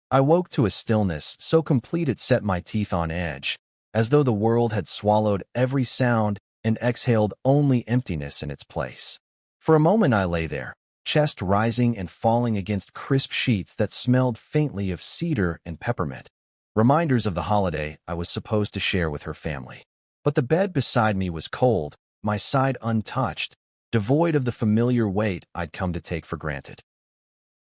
I woke to a stillness so complete it set my teeth on edge, as though the world had swallowed every sound and exhaled only emptiness in its place. For a moment I lay there, chest rising and falling against crisp sheets that smelled faintly of cedar and peppermint, reminders of the holiday I was supposed to share with her family. But the bed beside me was cold, my side untouched, devoid of the familiar weight I'd come to take for granted.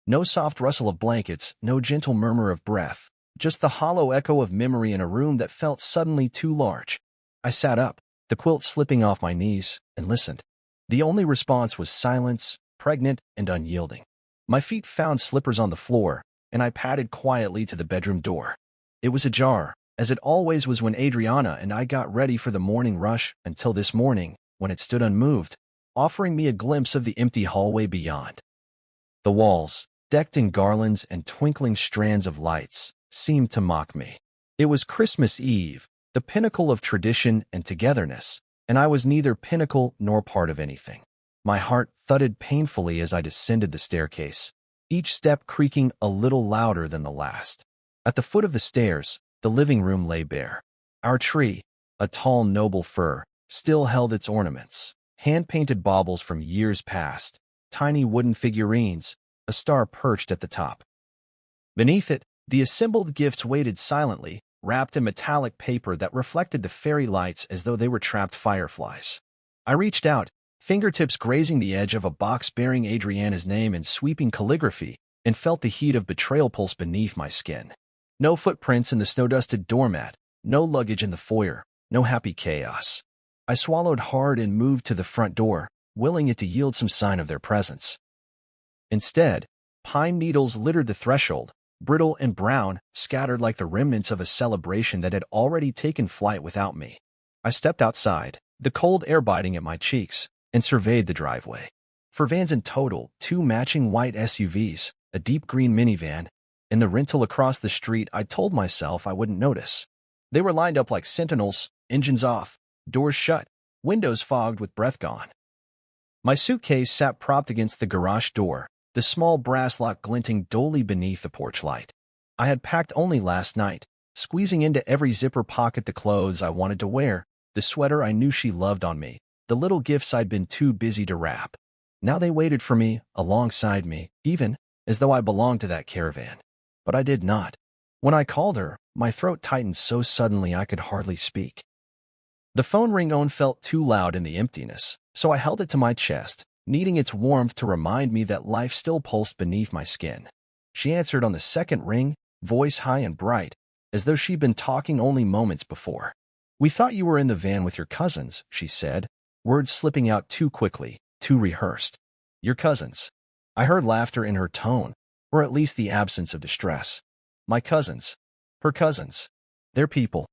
No soft rustle of blankets, no gentle murmur of breath, just the hollow echo of memory in a room that felt suddenly too large. I sat up, the quilt slipping off my knees, and listened. The only response was silence, pregnant and unyielding. My feet found slippers on the floor, and I padded quietly to the bedroom door. It was ajar, as it always was when Adriana and I got ready for the morning rush until this morning, when it stood unmoved, offering me a glimpse of the empty hallway beyond. The walls, decked in garlands and twinkling strands of lights, seemed to mock me. It was Christmas Eve, the pinnacle of tradition and togetherness, and I was neither pinnacle nor part of anything. My heart thudded painfully as I descended the staircase, each step creaking a little louder than the last. At the foot of the stairs, the living room lay bare. Our tree, a tall noble fir, still held its ornaments, hand-painted baubles from years past, tiny wooden figurines, a star perched at the top. Beneath it, the assembled gifts waited silently, wrapped in metallic paper that reflected the fairy lights as though they were trapped fireflies. I reached out, fingertips grazing the edge of a box bearing Adriana's name in sweeping calligraphy, and felt the heat of betrayal pulse beneath my skin. No footprints in the snow-dusted doormat, no luggage in the foyer, no happy chaos. I swallowed hard and moved to the front door, willing it to yield some sign of their presence. Instead, pine needles littered the threshold, brittle and brown, scattered like the remnants of a celebration that had already taken flight without me. I stepped outside, the cold air biting at my cheeks, and surveyed the driveway. 4 vans in total, 2 matching white SUVs, a deep green minivan, and the rental across the street I told myself I wouldn't notice. They were lined up like sentinels, engines off, doors shut, windows fogged with breath gone. My suitcase sat propped against the garage door, the small brass lock glinting dully beneath the porch light. I had packed only last night, squeezing into every zipper pocket the clothes I wanted to wear, the sweater I knew she loved on me, the little gifts I'd been too busy to wrap. Now they waited for me, alongside me, even as though I belonged to that caravan. But I did not. When I called her, my throat tightened so suddenly I could hardly speak. The phone ring felt too loud in the emptiness, so I held it to my chest, needing its warmth to remind me that life still pulsed beneath my skin. She answered on the second ring, voice high and bright, as though she'd been talking only moments before. "We thought you were in the van with your cousins," she said, words slipping out too quickly, too rehearsed. "Your cousins." I heard laughter in her tone, or at least the absence of distress. "My cousins. Her cousins. They're people."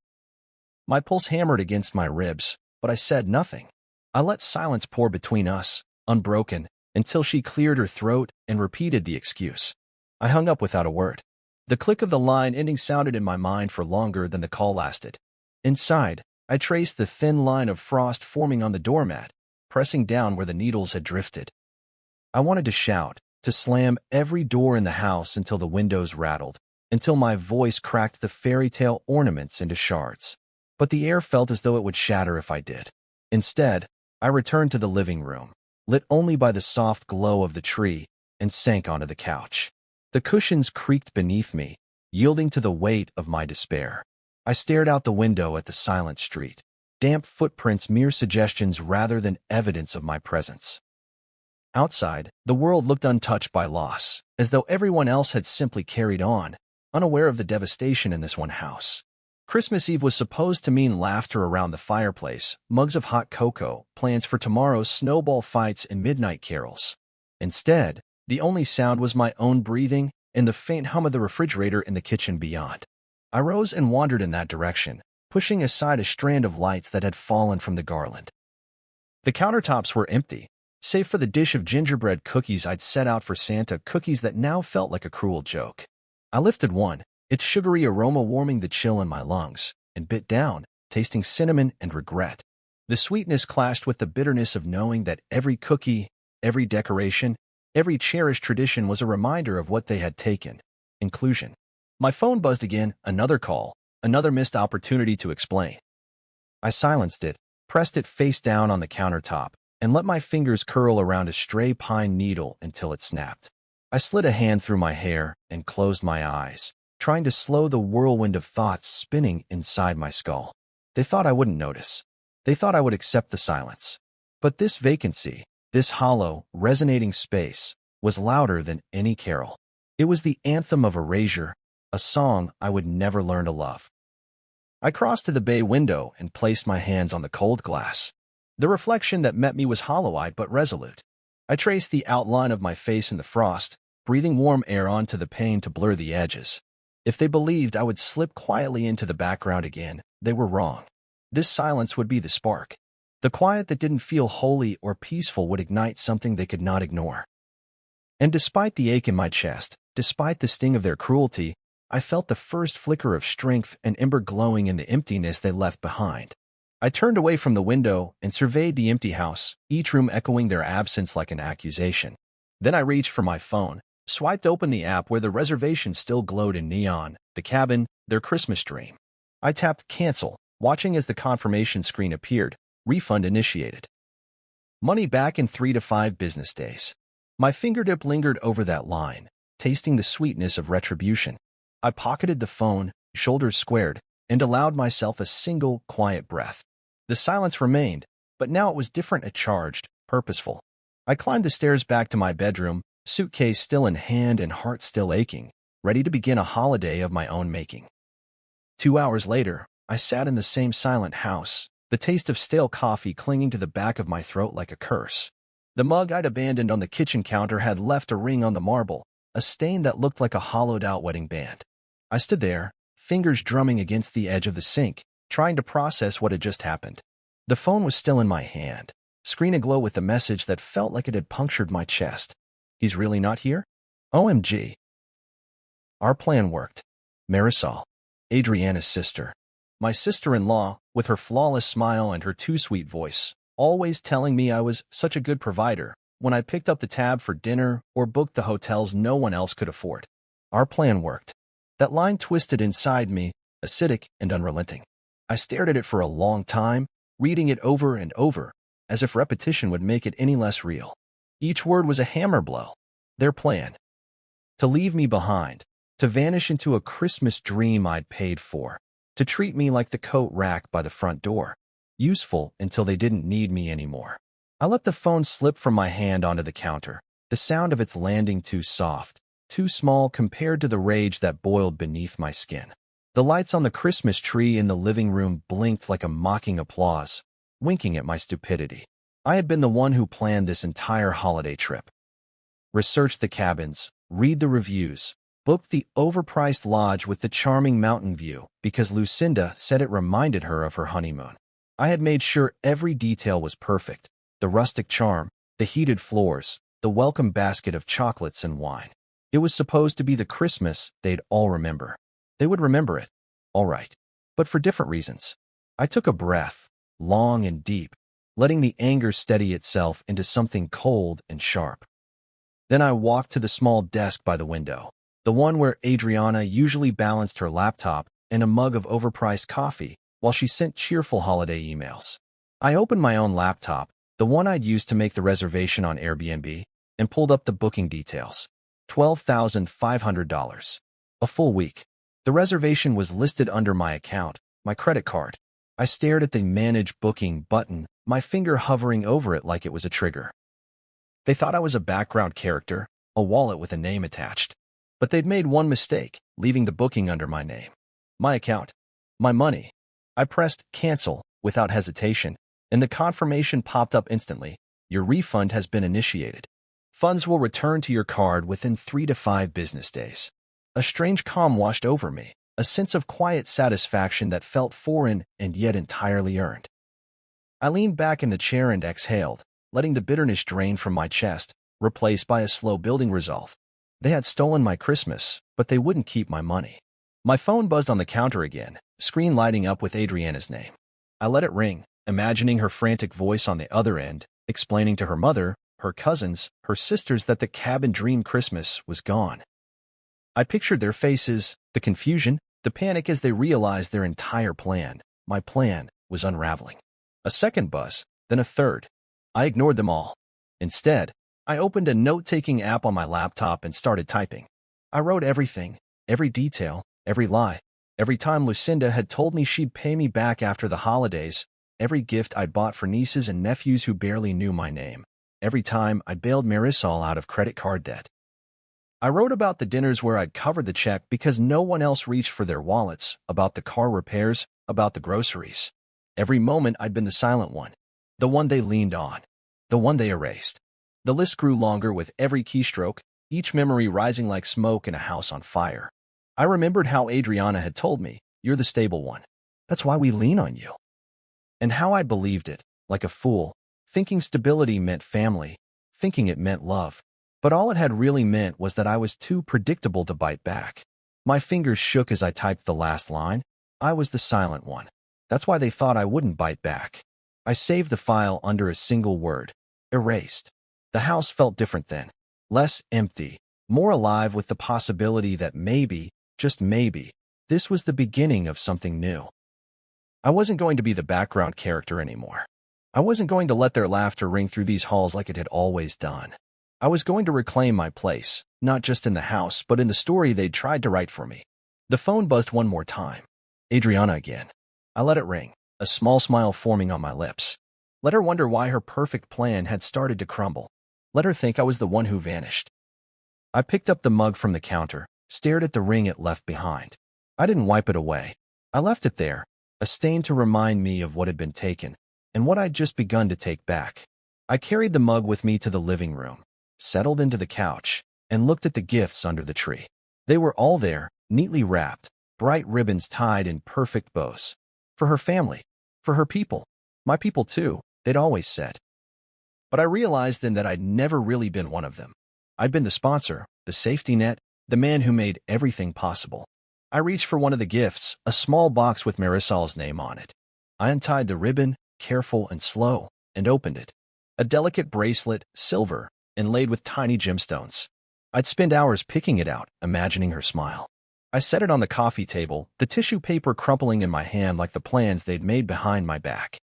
My pulse hammered against my ribs, but I said nothing. I let silence pour between us, unbroken, until she cleared her throat and repeated the excuse. I hung up without a word. The click of the line ending sounded in my mind for longer than the call lasted. Inside, I traced the thin line of frost forming on the doormat, pressing down where the needles had drifted. I wanted to shout, to slam every door in the house until the windows rattled, until my voice cracked the fairy tale ornaments into shards. But the air felt as though it would shatter if I did. Instead, I returned to the living room, lit only by the soft glow of the tree, and sank onto the couch. The cushions creaked beneath me, yielding to the weight of my despair. I stared out the window at the silent street, damp footprints mere suggestions rather than evidence of my presence. Outside, the world looked untouched by loss, as though everyone else had simply carried on, unaware of the devastation in this one house. Christmas Eve was supposed to mean laughter around the fireplace, mugs of hot cocoa, plans for tomorrow's snowball fights and midnight carols. Instead, the only sound was my own breathing and the faint hum of the refrigerator in the kitchen beyond. I rose and wandered in that direction, pushing aside a strand of lights that had fallen from the garland. The countertops were empty, save for the dish of gingerbread cookies I'd set out for Santa, cookies that now felt like a cruel joke. I lifted one, its sugary aroma warming the chill in my lungs, and bit down, tasting cinnamon and regret. The sweetness clashed with the bitterness of knowing that every cookie, every decoration, every cherished tradition was a reminder of what they had taken: inclusion. My phone buzzed again, another call, another missed opportunity to explain. I silenced it, pressed it face down on the countertop, and let my fingers curl around a stray pine needle until it snapped. I slid a hand through my hair and closed my eyes, trying to slow the whirlwind of thoughts spinning inside my skull. They thought I wouldn't notice. They thought I would accept the silence. But this vacancy, this hollow, resonating space, was louder than any carol. It was the anthem of erasure, a song I would never learn to love. I crossed to the bay window and placed my hands on the cold glass. The reflection that met me was hollow-eyed but resolute. I traced the outline of my face in the frost, breathing warm air onto the pane to blur the edges. If they believed I would slip quietly into the background again, they were wrong. This silence would be the spark. The quiet that didn't feel holy or peaceful would ignite something they could not ignore. And despite the ache in my chest, despite the sting of their cruelty, I felt the first flicker of strength and ember glowing in the emptiness they left behind. I turned away from the window and surveyed the empty house, each room echoing their absence like an accusation. Then I reached for my phone, swiped open the app where the reservation still glowed in neon, the cabin, their Christmas dream. I tapped cancel, watching as the confirmation screen appeared, refund initiated. Money back in 3 to 5 business days. My fingertip lingered over that line, tasting the sweetness of retribution. I pocketed the phone, shoulders squared, and allowed myself a single, quiet breath. The silence remained, but now it was different, charged, purposeful. I climbed the stairs back to my bedroom, suitcase still in hand and heart still aching, ready to begin a holiday of my own making. 2 hours later, I sat in the same silent house, the taste of stale coffee clinging to the back of my throat like a curse. The mug I'd abandoned on the kitchen counter had left a ring on the marble, a stain that looked like a hollowed-out wedding band. I stood there, fingers drumming against the edge of the sink, trying to process what had just happened. The phone was still in my hand, screen aglow with a message that felt like it had punctured my chest. He's really not here? OMG. Our plan worked. Marisol, Adriana's sister. My sister-in-law, with her flawless smile and her too-sweet voice, always telling me I was such a good provider when I picked up the tab for dinner or booked the hotels no one else could afford. Our plan worked. That line twisted inside me, acidic and unrelenting. I stared at it for a long time, reading it over and over, as if repetition would make it any less real. Each word was a hammer blow. Their plan. To leave me behind, to vanish into a Christmas dream I'd paid for, to treat me like the coat rack by the front door, useful until they didn't need me anymore. I let the phone slip from my hand onto the counter, the sound of its landing too soft, too small compared to the rage that boiled beneath my skin. The lights on the Christmas tree in the living room blinked like a mocking applause, winking at my stupidity. I had been the one who planned this entire holiday trip. Researched the cabins, read the reviews, booked the overpriced lodge with the charming mountain view because Lucinda said it reminded her of her honeymoon. I had made sure every detail was perfect, the rustic charm, the heated floors, the welcome basket of chocolates and wine. It was supposed to be the Christmas they'd all remember. They would remember it, all right, but for different reasons. I took a breath, long and deep, letting the anger steady itself into something cold and sharp. Then I walked to the small desk by the window, the one where Adriana usually balanced her laptop and a mug of overpriced coffee while she sent cheerful holiday emails. I opened my own laptop, the one I'd used to make the reservation on Airbnb, and pulled up the booking details. $12,500. A full week. The reservation was listed under my account, my credit card. I stared at the Manage Booking button, my finger hovering over it like it was a trigger. They thought I was a background character, a wallet with a name attached. But they'd made one mistake, leaving the booking under my name. My account. My money. I pressed cancel without hesitation, and the confirmation popped up instantly. Your refund has been initiated. Funds will return to your card within 3 to 5 business days. A strange calm washed over me, a sense of quiet satisfaction that felt foreign and yet entirely earned. I leaned back in the chair and exhaled, letting the bitterness drain from my chest, replaced by a slow-building resolve. They had stolen my Christmas, but they wouldn't keep my money. My phone buzzed on the counter again, screen lighting up with Adriana's name. I let it ring, imagining her frantic voice on the other end, explaining to her mother, her cousins, her sisters that the cabin dream Christmas was gone. I pictured their faces, the confusion, the panic as they realized their entire plan, my plan, was unraveling. A second buzz, then a third. I ignored them all. Instead, I opened a note-taking app on my laptop and started typing. I wrote everything, every detail, every lie. Every time Lucinda had told me she'd pay me back after the holidays, every gift I'd bought for nieces and nephews who barely knew my name, every time I bailed Marisol out of credit card debt. I wrote about the dinners where I'd covered the check because no one else reached for their wallets, about the car repairs, about the groceries. Every moment I'd been the silent one, the one they leaned on, the one they erased. The list grew longer with every keystroke, each memory rising like smoke in a house on fire. I remembered how Adriana had told me, "You're the stable one. That's why we lean on you." And how I'd believed it, like a fool, thinking stability meant family, thinking it meant love. But all it had really meant was that I was too predictable to bite back. My fingers shook as I typed the last line. I was the silent one. That's why they thought I wouldn't bite back. I saved the file under a single word. Erased. The house felt different then. Less empty. More alive with the possibility that maybe, just maybe, this was the beginning of something new. I wasn't going to be the background character anymore. I wasn't going to let their laughter ring through these halls like it had always done. I was going to reclaim my place, not just in the house, but in the story they'd tried to write for me. The phone buzzed one more time. Adriana again. I let it ring, a small smile forming on my lips. Let her wonder why her perfect plan had started to crumble. Let her think I was the one who vanished. I picked up the mug from the counter, stared at the ring it left behind. I didn't wipe it away. I left it there, a stain to remind me of what had been taken, and what I'd just begun to take back. I carried the mug with me to the living room, settled into the couch, and looked at the gifts under the tree. They were all there, neatly wrapped, bright ribbons tied in perfect bows. For her family, for her people, my people too, they'd always said. But I realized then that I'd never really been one of them. I'd been the sponsor, the safety net, the man who made everything possible. I reached for one of the gifts, a small box with Marisol's name on it. I untied the ribbon, careful and slow, and opened it. A delicate bracelet, silver, inlaid with tiny gemstones. I'd spend hours picking it out, imagining her smile. I set it on the coffee table, the tissue paper crumpling in my hand like the plans they'd made behind my back.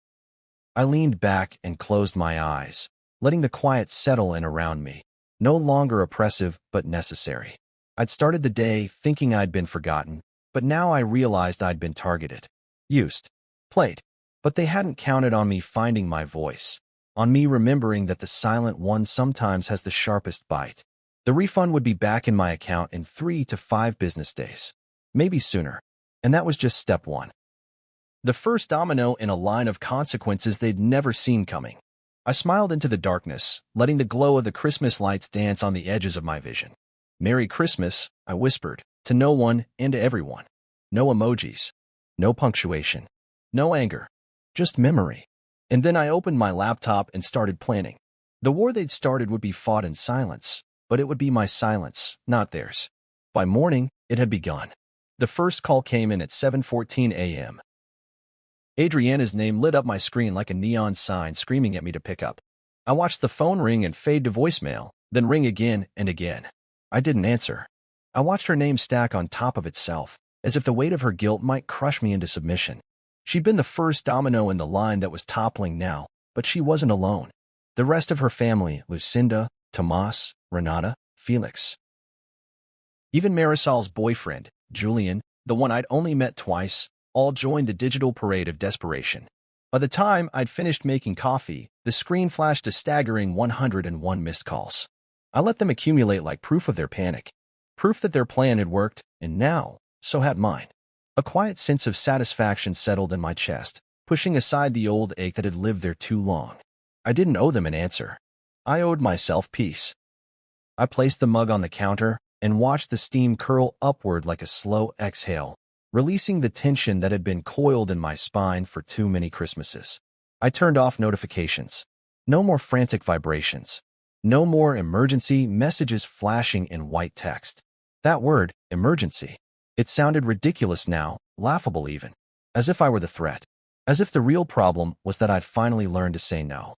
I leaned back and closed my eyes, letting the quiet settle in around me, no longer oppressive but necessary. I'd started the day thinking I'd been forgotten, but now I realized I'd been targeted, used, played. But they hadn't counted on me finding my voice, on me remembering that the silent one sometimes has the sharpest bite. The refund would be back in my account in 3 to 5 business days, maybe sooner, and that was just step one. The first domino in a line of consequences they'd never seen coming. I smiled into the darkness, letting the glow of the Christmas lights dance on the edges of my vision. "Merry Christmas," I whispered, to no one and to everyone. No emojis, no punctuation, no anger, just memory. And then I opened my laptop and started planning. The war they'd started would be fought in silence, but it would be my silence, not theirs. By morning, it had begun. The first call came in at 7:14 a.m. Adriana's name lit up my screen like a neon sign screaming at me to pick up. I watched the phone ring and fade to voicemail, then ring again and again. I didn't answer. I watched her name stack on top of itself, as if the weight of her guilt might crush me into submission. She'd been the first domino in the line that was toppling now, but she wasn't alone. The rest of her family, Lucinda, Tomas, Renata, Felix. Even Marisol's boyfriend, Julian, the one I'd only met twice, all joined the digital parade of desperation. By the time I'd finished making coffee, the screen flashed a staggering 101 missed calls. I let them accumulate like proof of their panic, proof that their plan had worked, and now, so had mine. A quiet sense of satisfaction settled in my chest, pushing aside the old ache that had lived there too long. I didn't owe them an answer. I owed myself peace. I placed the mug on the counter and watched the steam curl upward like a slow exhale, releasing the tension that had been coiled in my spine for too many Christmases. I turned off notifications. No more frantic vibrations. No more emergency messages flashing in white text. That word, emergency. It sounded ridiculous now, laughable even. As if I were the threat. As if the real problem was that I'd finally learned to say no.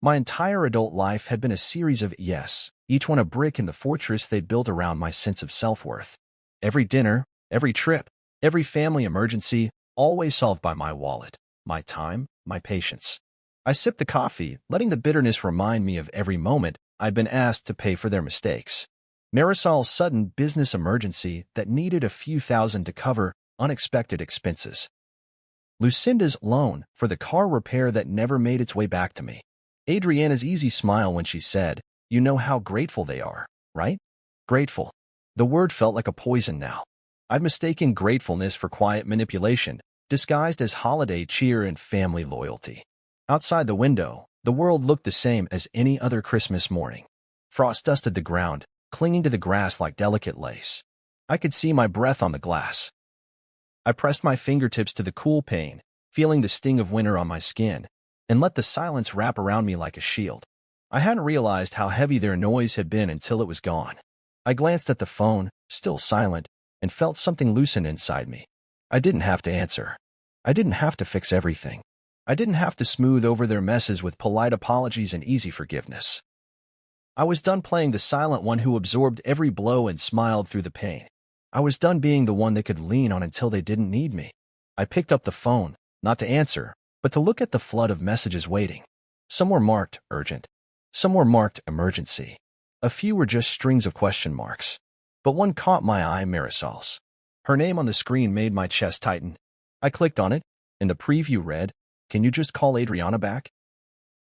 My entire adult life had been a series of yes, each one a brick in the fortress they'd built around my sense of self-worth. Every dinner, every trip, every family emergency, always solved by my wallet, my time, my patience. I sipped the coffee, letting the bitterness remind me of every moment I'd been asked to pay for their mistakes. Marisol's sudden business emergency that needed a few thousand to cover unexpected expenses. Lucinda's loan for the car repair that never made its way back to me. Adriana's easy smile when she said, "You know how grateful they are, right?" Grateful. The word felt like a poison now. I'd mistaken gratefulness for quiet manipulation, disguised as holiday cheer and family loyalty. Outside the window, the world looked the same as any other Christmas morning. Frost dusted the ground, clinging to the grass like delicate lace. I could see my breath on the glass. I pressed my fingertips to the cool pane, feeling the sting of winter on my skin, and let the silence wrap around me like a shield. I hadn't realized how heavy their noise had been until it was gone. I glanced at the phone, still silent, and felt something loosen inside me. I didn't have to answer. I didn't have to fix everything. I didn't have to smooth over their messes with polite apologies and easy forgiveness. I was done playing the silent one who absorbed every blow and smiled through the pain. I was done being the one they could lean on until they didn't need me. I picked up the phone, not to answer, but to look at the flood of messages waiting. Some were marked urgent. Some were marked emergency. A few were just strings of question marks. But one caught my eye, Marisol's. Her name on the screen made my chest tighten. I clicked on it, and the preview read, "Can you just call Adriana back?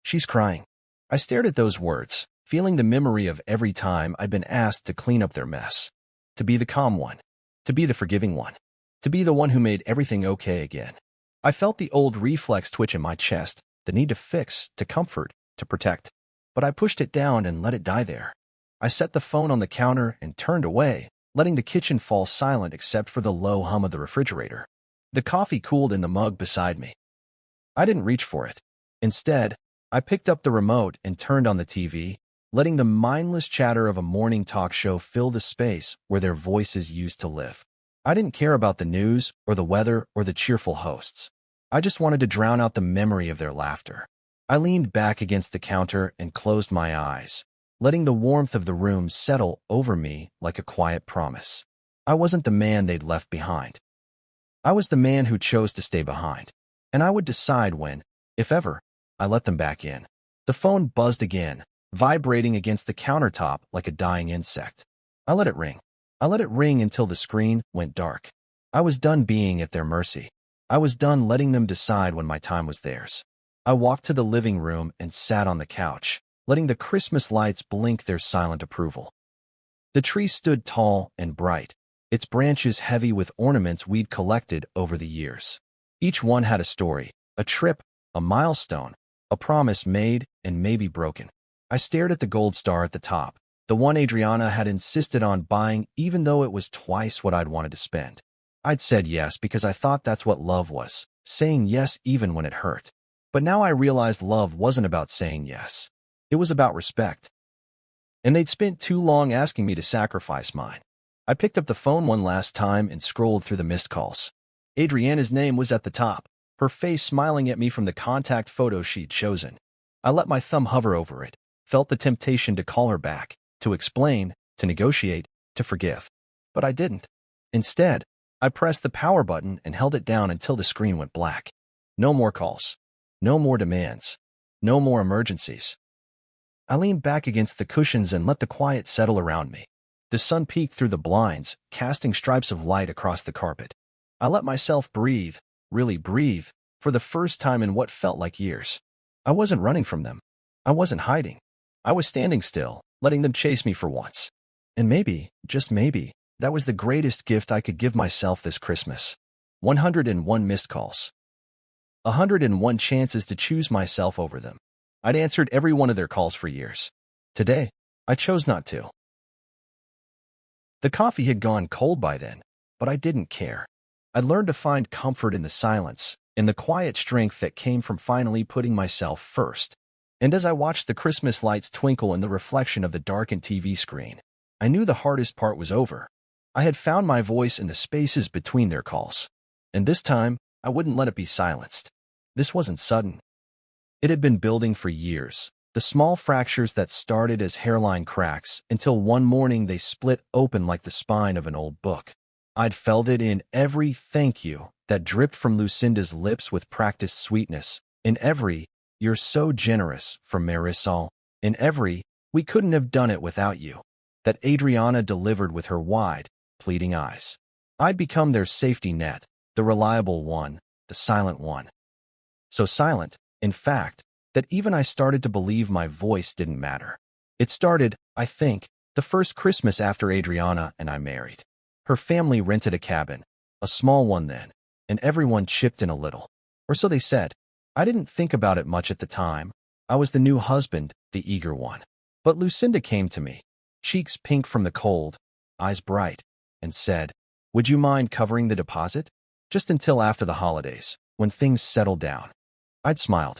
She's crying." I stared at those words, feeling the memory of every time I'd been asked to clean up their mess. To be the calm one. To be the forgiving one. To be the one who made everything okay again. I felt the old reflex twitch in my chest, the need to fix, to comfort, to protect. But I pushed it down and let it die there. I set the phone on the counter and turned away, letting the kitchen fall silent except for the low hum of the refrigerator. The coffee cooled in the mug beside me. I didn't reach for it. Instead, I picked up the remote and turned on the TV, letting the mindless chatter of a morning talk show fill the space where their voices used to live. I didn't care about the news or the weather or the cheerful hosts. I just wanted to drown out the memory of their laughter. I leaned back against the counter and closed my eyes, letting the warmth of the room settle over me like a quiet promise. I wasn't the man they'd left behind. I was the man who chose to stay behind, and I would decide when, if ever, I let them back in. The phone buzzed again, vibrating against the countertop like a dying insect. I let it ring. I let it ring until the screen went dark. I was done being at their mercy. I was done letting them decide when my time was theirs. I walked to the living room and sat on the couch, letting the Christmas lights blink their silent approval. The tree stood tall and bright, its branches heavy with ornaments we'd collected over the years. Each one had a story, a trip, a milestone, a promise made and maybe broken. I stared at the gold star at the top, the one Adriana had insisted on buying even though it was twice what I'd wanted to spend. I'd said yes because I thought that's what love was, saying yes even when it hurt. But now I realized love wasn't about saying yes. It was about respect. And they'd spent too long asking me to sacrifice mine. I picked up the phone one last time and scrolled through the missed calls. Adriana's name was at the top, her face smiling at me from the contact photo she'd chosen. I let my thumb hover over it, felt the temptation to call her back, to explain, to negotiate, to forgive. But I didn't. Instead, I pressed the power button and held it down until the screen went black. No more calls. No more demands. No more emergencies. I leaned back against the cushions and let the quiet settle around me. The sun peeked through the blinds, casting stripes of light across the carpet. I let myself breathe, really breathe, for the first time in what felt like years. I wasn't running from them. I wasn't hiding. I was standing still, letting them chase me for once. And maybe, just maybe, that was the greatest gift I could give myself this Christmas. 101 missed calls. 101 chances to choose myself over them. I'd answered every one of their calls for years. Today, I chose not to. The coffee had gone cold by then, but I didn't care. I'd learned to find comfort in the silence, in the quiet strength that came from finally putting myself first. And as I watched the Christmas lights twinkle in the reflection of the darkened TV screen, I knew the hardest part was over. I had found my voice in the spaces between their calls. And this time, I wouldn't let it be silenced. This wasn't sudden. It had been building for years, The small fractures that started as hairline cracks until one morning they split open like the spine of an old book. I'd felt it in every thank you that dripped from Lucinda's lips with practiced sweetness, in every "you're so generous" from Marisol, in every "we couldn't have done it without you" that Adriana delivered with her wide, pleading eyes. I'd become their safety net, the reliable one, the silent one. So silent, in fact, that even I started to believe my voice didn't matter. It started, I think, the first Christmas after Adriana and I married. Her family rented a cabin, a small one then, and everyone chipped in a little. Or so they said. I didn't think about it much at the time. I was the new husband, the eager one. But Lucinda came to me, cheeks pink from the cold, eyes bright, and said, "Would you mind covering the deposit? Just until after the holidays, when things settled down." I'd smiled.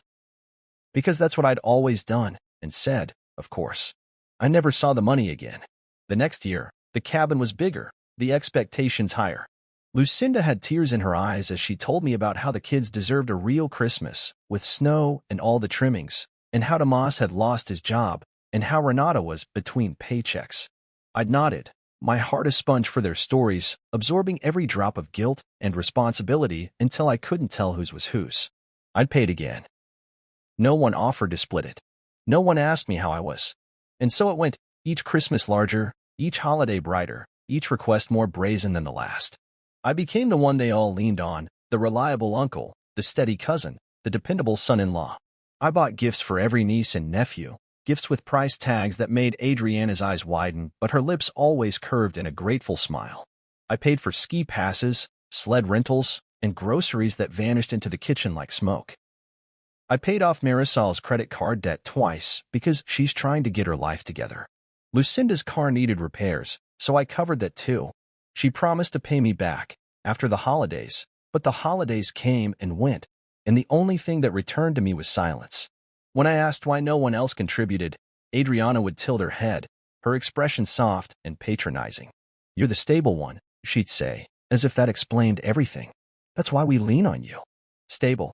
Because that's what I'd always done, and said, of course. I never saw the money again. The next year, the cabin was bigger, the expectations higher. Lucinda had tears in her eyes as she told me about how the kids deserved a real Christmas, with snow and all the trimmings, and how Tomas had lost his job, and how Renata was between paychecks. I'd nodded, my heart a sponge for their stories, absorbing every drop of guilt and responsibility until I couldn't tell whose was whose. I'd paid again. No one offered to split it. No one asked me how I was. And so it went, each Christmas larger, each holiday brighter, each request more brazen than the last. I became the one they all leaned on, the reliable uncle, the steady cousin, the dependable son-in-law. I bought gifts for every niece and nephew, gifts with price tags that made Adriana's eyes widen, but her lips always curved in a grateful smile. I paid for ski passes, sled rentals, and groceries that vanished into the kitchen like smoke. I paid off Marisol's credit card debt twice because she's trying to get her life together. Lucinda's car needed repairs, so I covered that too. She promised to pay me back after the holidays, but the holidays came and went, and the only thing that returned to me was silence. When I asked why no one else contributed, Adriana would tilt her head, her expression soft and patronizing. "You're the stable one," she'd say, as if that explained everything. "That's why we lean on you." Stable.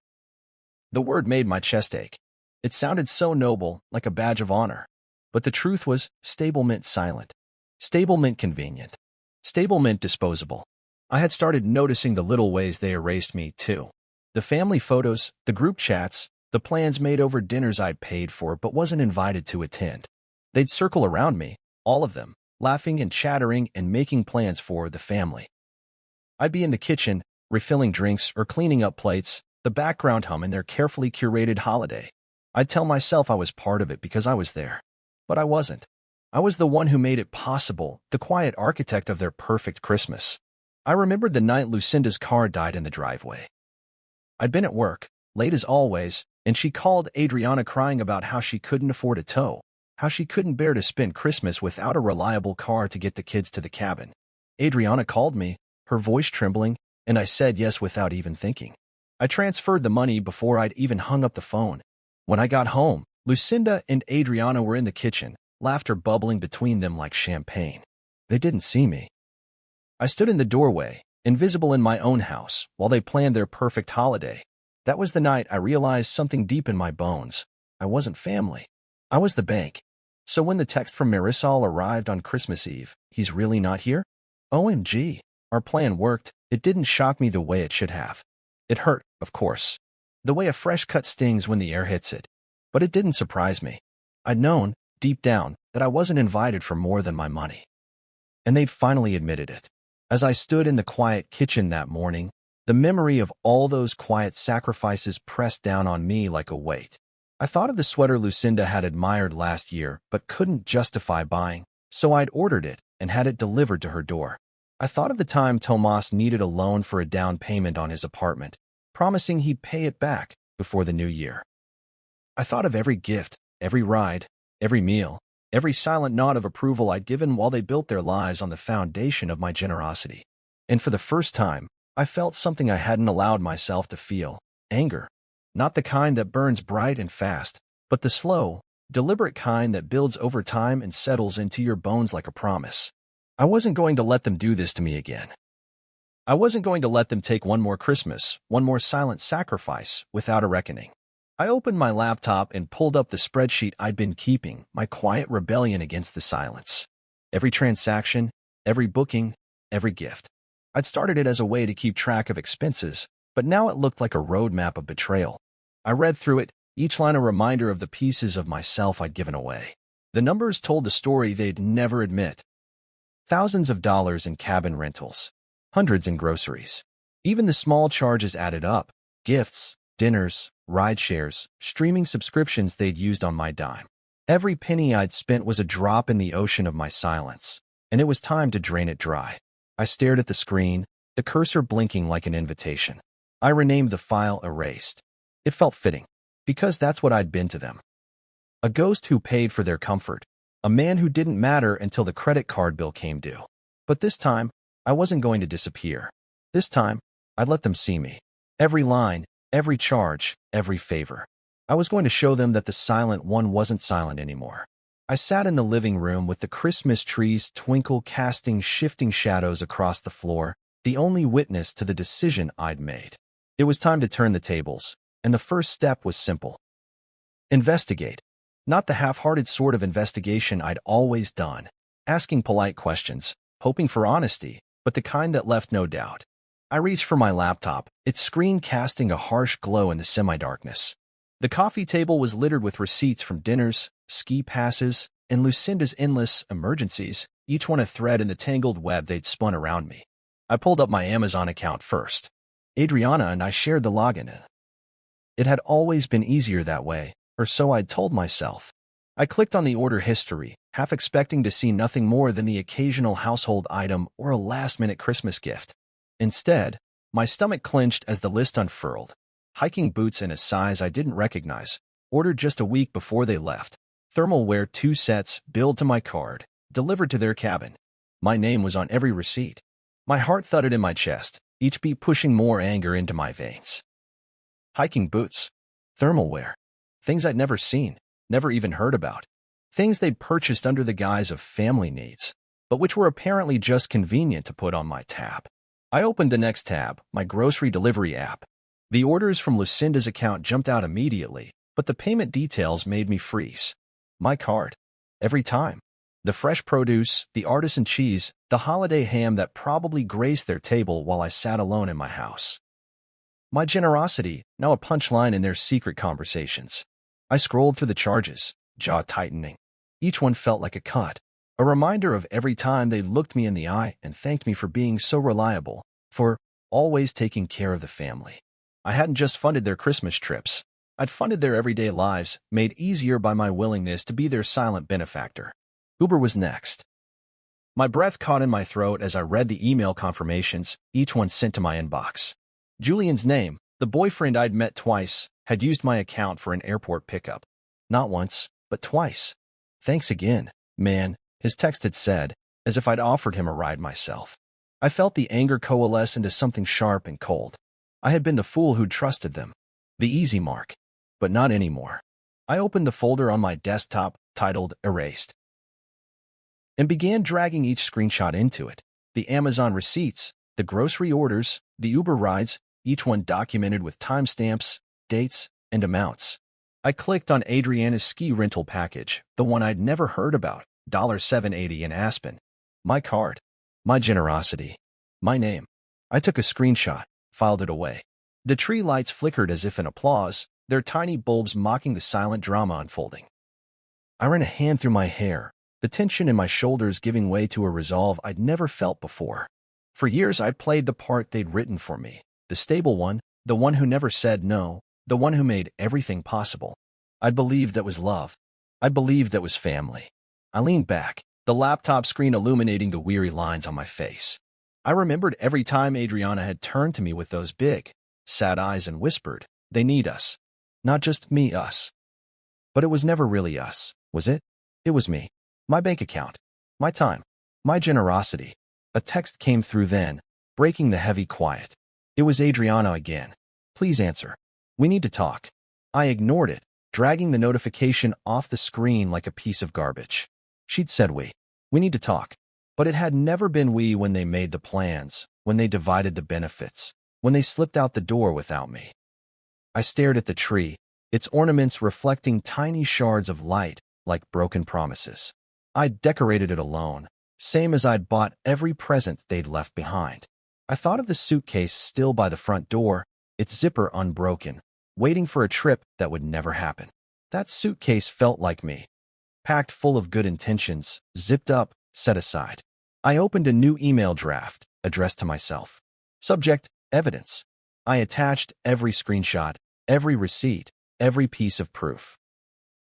The word made my chest ache. It sounded so noble, like a badge of honor. But the truth was, stable meant silent. Stable meant convenient. Stable meant disposable. I had started noticing the little ways they erased me, too. The family photos, the group chats, the plans made over dinners I'd paid for but wasn't invited to attend. They'd circle around me, all of them, laughing and chattering and making plans for the family. I'd be in the kitchen, refilling drinks or cleaning up plates, the background hum in their carefully curated holiday. I'd tell myself I was part of it because I was there. But I wasn't. I was the one who made it possible, the quiet architect of their perfect Christmas. I remembered the night Lucinda's car died in the driveway. I'd been at work, late as always, and she called Adriana crying about how she couldn't afford a tow, how she couldn't bear to spend Christmas without a reliable car to get the kids to the cabin. Adriana called me, her voice trembling, and I said yes without even thinking. I transferred the money before I'd even hung up the phone. When I got home, Lucinda and Adriana were in the kitchen, laughter bubbling between them like champagne. They didn't see me. I stood in the doorway, invisible in my own house, while they planned their perfect holiday. That was the night I realized something deep in my bones. I wasn't family. I was the bank. So when the text from Marisol arrived on Christmas Eve, "He's really not here?" OMG, our plan worked. It didn't shock me the way it should have. It hurt, of course, the way a fresh cut stings when the air hits it. But it didn't surprise me. I'd known, deep down, that I wasn't invited for more than my money. And they'd finally admitted it. As I stood in the quiet kitchen that morning, the memory of all those quiet sacrifices pressed down on me like a weight. I thought of the sweater Lucinda had admired last year but couldn't justify buying, so I'd ordered it and had it delivered to her door. I thought of the time Tomas needed a loan for a down payment on his apartment, promising he'd pay it back before the new year. I thought of every gift, every ride, every meal, every silent nod of approval I'd given while they built their lives on the foundation of my generosity. And for the first time, I felt something I hadn't allowed myself to feel, anger. Not the kind that burns bright and fast, but the slow, deliberate kind that builds over time and settles into your bones like a promise. I wasn't going to let them do this to me again. I wasn't going to let them take one more Christmas, one more silent sacrifice, without a reckoning. I opened my laptop and pulled up the spreadsheet I'd been keeping, my quiet rebellion against the silence. Every transaction, every booking, every gift. I'd started it as a way to keep track of expenses, but now it looked like a roadmap of betrayal. I read through it, each line a reminder of the pieces of myself I'd given away. The numbers told the story they'd never admit. Thousands of dollars in cabin rentals, hundreds in groceries. Even the small charges added up: gifts, dinners, ride shares, streaming subscriptions they'd used on my dime. Every penny I'd spent was a drop in the ocean of my silence, and it was time to drain it dry. I stared at the screen, the cursor blinking like an invitation. I renamed the file Erased. It felt fitting, because that's what I'd been to them. A ghost who paid for their comfort, a man who didn't matter until the credit card bill came due. But this time, I wasn't going to disappear. This time, I'd let them see me. Every line, every charge, every favor. I was going to show them that the silent one wasn't silent anymore. I sat in the living room with the Christmas trees twinkle, casting shifting shadows across the floor, the only witness to the decision I'd made. It was time to turn the tables, and the first step was simple. Investigate. Not the half-hearted sort of investigation I'd always done, asking polite questions, hoping for honesty, but the kind that left no doubt. I reached for my laptop, its screen casting a harsh glow in the semi-darkness. The coffee table was littered with receipts from dinners, ski passes, and Lucinda's endless emergencies, each one a thread in the tangled web they'd spun around me. I pulled up my Amazon account first. Adriana and I shared the login. It had always been easier that way, or so I'd told myself. I clicked on the order history, half expecting to see nothing more than the occasional household item or a last-minute Christmas gift. Instead, my stomach clenched as the list unfurled. Hiking boots in a size I didn't recognize, ordered just a week before they left. Thermal wear 2 sets, billed to my card, delivered to their cabin. My name was on every receipt. My heart thudded in my chest, each beat pushing more anger into my veins. Hiking boots, thermal wear, things I'd never seen, never even heard about. Things they'd purchased under the guise of family needs, but which were apparently just convenient to put on my tab. I opened the next tab, my grocery delivery app. The orders from Lucinda's account jumped out immediately, but the payment details made me freeze. My card. Every time. The fresh produce, the artisan cheese, the holiday ham that probably graced their table while I sat alone in my house. My generosity, now a punchline in their secret conversations. I scrolled through the charges, jaw tightening. Each one felt like a cut, a reminder of every time they looked me in the eye and thanked me for being so reliable, for always taking care of the family. I hadn't just funded their Christmas trips. I'd funded their everyday lives, made easier by my willingness to be their silent benefactor. Uber was next. My breath caught in my throat as I read the email confirmations, each one sent to my inbox. Julian's name, the boyfriend I'd met twice, had used my account for an airport pickup. Not once, but twice. Thanks again, man, his text had said, as if I'd offered him a ride myself. I felt the anger coalesce into something sharp and cold. I had been the fool who'd trusted them. The easy mark. But not anymore. I opened the folder on my desktop, titled Erased, and began dragging each screenshot into it. The Amazon receipts, the grocery orders, the Uber rides, each one documented with timestamps, dates, and amounts. I clicked on Adriana's ski rental package, the one I'd never heard about, $7.80 in Aspen. My card. My generosity. My name. I took a screenshot, filed it away. The tree lights flickered as if in applause, their tiny bulbs mocking the silent drama unfolding. I ran a hand through my hair, the tension in my shoulders giving way to a resolve I'd never felt before. For years I'd played the part they'd written for me, the stable one, the one who never said no, the one who made everything possible. I'd believed that was love. I believed that was family. I leaned back, the laptop screen illuminating the weary lines on my face. I remembered every time Adriana had turned to me with those big, sad eyes and whispered, "They need us." Not just me, us. But it was never really us, was it? It was me. My bank account. My time. My generosity. A text came through then, breaking the heavy quiet. It was Adriana again. "Please answer. We need to talk." I ignored it, dragging the notification off the screen like a piece of garbage. She'd said we need to talk. But it had never been we when they made the plans, when they divided the benefits, when they slipped out the door without me. I stared at the tree, its ornaments reflecting tiny shards of light like broken promises. I'd decorated it alone, same as I'd bought every present they'd left behind. I thought of the suitcase still by the front door, its zipper unbroken, waiting for a trip that would never happen. That suitcase felt like me, packed full of good intentions, zipped up, set aside. I opened a new email draft, addressed to myself. Subject, evidence. I attached every screenshot, every receipt, every piece of proof.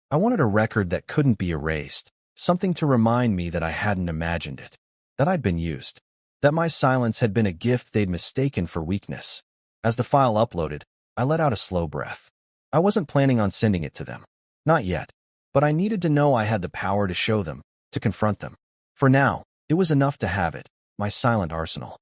I wanted a record that couldn't be erased, something to remind me that I hadn't imagined it, that I'd been used, that my silence had been a gift they'd mistaken for weakness. As the file uploaded, I let out a slow breath. I wasn't planning on sending it to them. Not yet. But I needed to know I had the power to show them, to confront them. For now, it was enough to have it, my silent arsenal.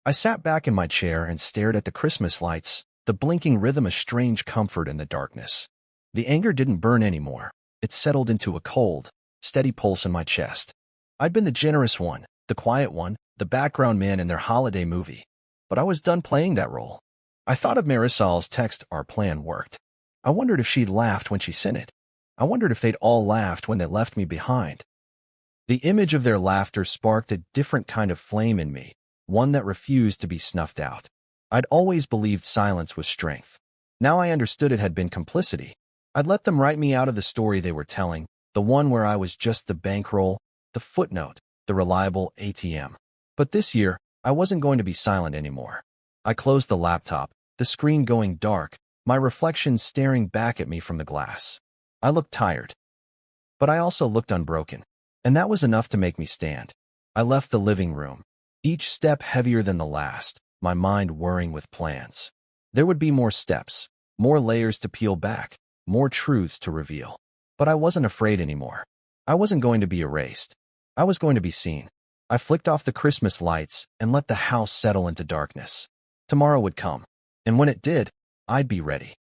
I sat back in my chair and stared at the Christmas lights, the blinking rhythm a strange comfort in the darkness. The anger didn't burn anymore. It settled into a cold, steady pulse in my chest. I'd been the generous one, the quiet one, the background man in their holiday movie. But I was done playing that role. I thought of Marisol's text, "Our plan worked." I wondered if she'd laughed when she sent it. I wondered if they'd all laughed when they left me behind. The image of their laughter sparked a different kind of flame in me, one that refused to be snuffed out. I'd always believed silence was strength. Now I understood it had been complicity. I'd let them write me out of the story they were telling, the one where I was just the bankroll, the footnote, the reliable ATM. But this year, I wasn't going to be silent anymore. I closed the laptop, the screen going dark, my reflection staring back at me from the glass. I looked tired. But I also looked unbroken. And that was enough to make me stand. I left the living room, each step heavier than the last, my mind whirring with plans. There would be more steps, more layers to peel back, more truths to reveal. But I wasn't afraid anymore. I wasn't going to be erased. I was going to be seen. I flicked off the Christmas lights and let the house settle into darkness. Tomorrow would come. And when it did, I'd be ready.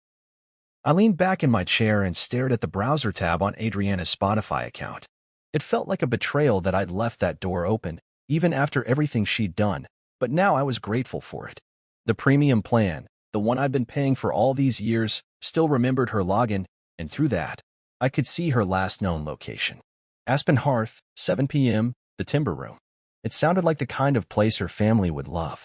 I leaned back in my chair and stared at the browser tab on Adriana's Spotify account. It felt like a betrayal that I'd left that door open, even after everything she'd done, but now I was grateful for it. The premium plan, the one I'd been paying for all these years, still remembered her login, and through that, I could see her last known location. Aspen Hearth, 7 p.m., the Timber Room. It sounded like the kind of place her family would love.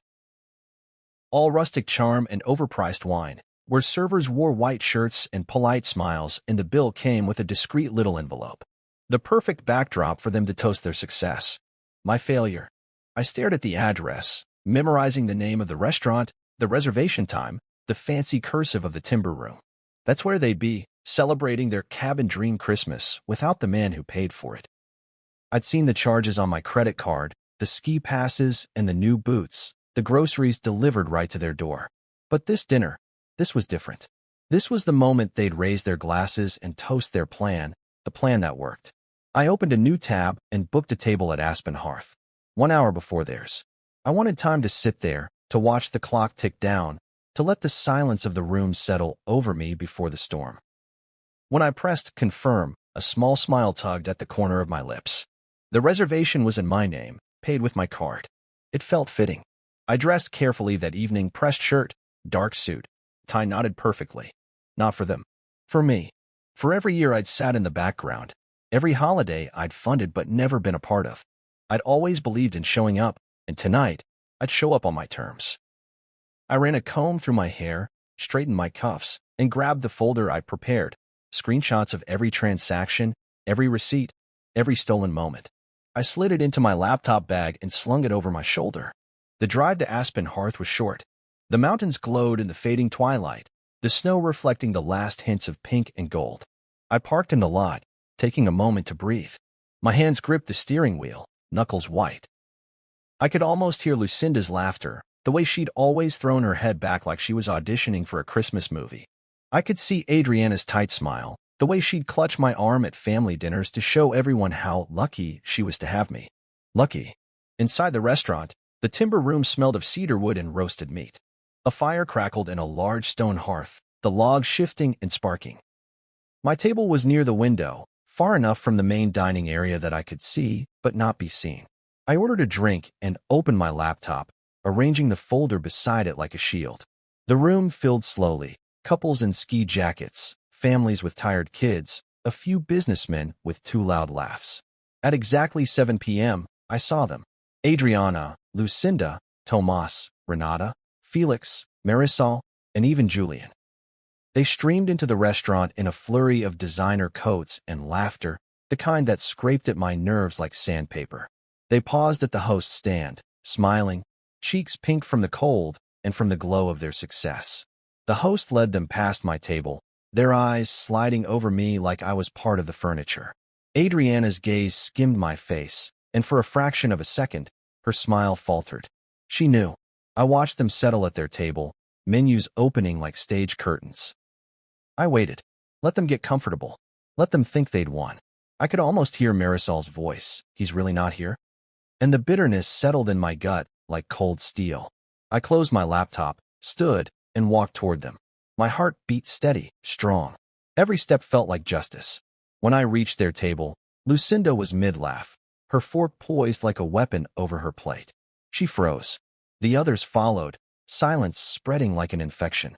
All rustic charm and overpriced wine, where servers wore white shirts and polite smiles, and the bill came with a discreet little envelope. The perfect backdrop for them to toast their success. My failure. I stared at the address, memorizing the name of the restaurant, the reservation time, the fancy cursive of the Timber Room. That's where they'd be, celebrating their cabin dream Christmas without the man who paid for it. I'd seen the charges on my credit card, the ski passes and the new boots, the groceries delivered right to their door. But this dinner, this was different. This was the moment they'd raise their glasses and toast their plan, the plan that worked. I opened a new tab and booked a table at Aspen Hearth, 1 hour before theirs. I wanted time to sit there, to watch the clock tick down, to let the silence of the room settle over me before the storm. When I pressed confirm, a small smile tugged at the corner of my lips. The reservation was in my name, paid with my card. It felt fitting. I dressed carefully that evening, pressed shirt, dark suit, tie knotted perfectly. Not for them. For me. For every year I'd sat in the background. Every holiday I'd funded but never been a part of. I'd always believed in showing up, and tonight, I'd show up on my terms. I ran a comb through my hair, straightened my cuffs, and grabbed the folder I'd prepared, screenshots of every transaction, every receipt, every stolen moment. I slid it into my laptop bag and slung it over my shoulder. The drive to Aspen Hearth was short. The mountains glowed in the fading twilight, the snow reflecting the last hints of pink and gold. I parked in the lot, taking a moment to breathe. My hands gripped the steering wheel, knuckles white. I could almost hear Lucinda's laughter, the way she'd always thrown her head back like she was auditioning for a Christmas movie. I could see Adriana's tight smile, the way she'd clutch my arm at family dinners to show everyone how lucky she was to have me. Lucky. Inside the restaurant, the Timber Room smelled of cedarwood and roasted meat. A fire crackled in a large stone hearth, the logs shifting and sparking. My table was near the window, far enough from the main dining area that I could see, but not be seen. I ordered a drink and opened my laptop, arranging the folder beside it like a shield. The room filled slowly, couples in ski jackets, families with tired kids, a few businessmen with too loud laughs. At exactly 7 p.m., I saw them. Adriana, Lucinda, Tomas, Renata, Felix, Marisol, and even Julian. They streamed into the restaurant in a flurry of designer coats and laughter, the kind that scraped at my nerves like sandpaper. They paused at the host's stand, smiling, cheeks pink from the cold and from the glow of their success. The host led them past my table, their eyes sliding over me like I was part of the furniture. Adriana's gaze skimmed my face, and for a fraction of a second, her smile faltered. She knew. I watched them settle at their table, menus opening like stage curtains. I waited. Let them get comfortable. Let them think they'd won. I could almost hear Marisol's voice. He's really not here? And the bitterness settled in my gut like cold steel. I closed my laptop, stood, and walked toward them. My heart beat steady, strong. Every step felt like justice. When I reached their table, Lucinda was mid-laugh, her fork poised like a weapon over her plate. She froze. The others followed, silence spreading like an infection.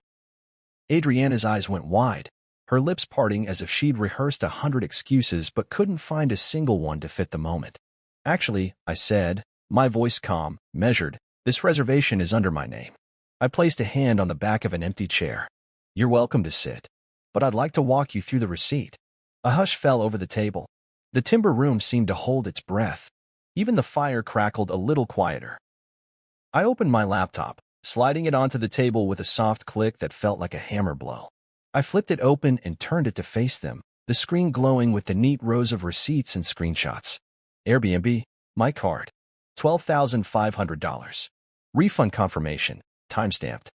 Adriana's eyes went wide, her lips parting as if she'd rehearsed 100 excuses but couldn't find a single one to fit the moment. Actually, I said, my voice calm, measured, this reservation is under my name. I placed a hand on the back of an empty chair. You're welcome to sit, but I'd like to walk you through the receipt. A hush fell over the table. The timber room seemed to hold its breath. Even the fire crackled a little quieter. I opened my laptop, sliding it onto the table with a soft click that felt like a hammer blow. I flipped it open and turned it to face them, the screen glowing with the neat rows of receipts and screenshots. Airbnb, my card, $12,500. Refund confirmation, timestamped.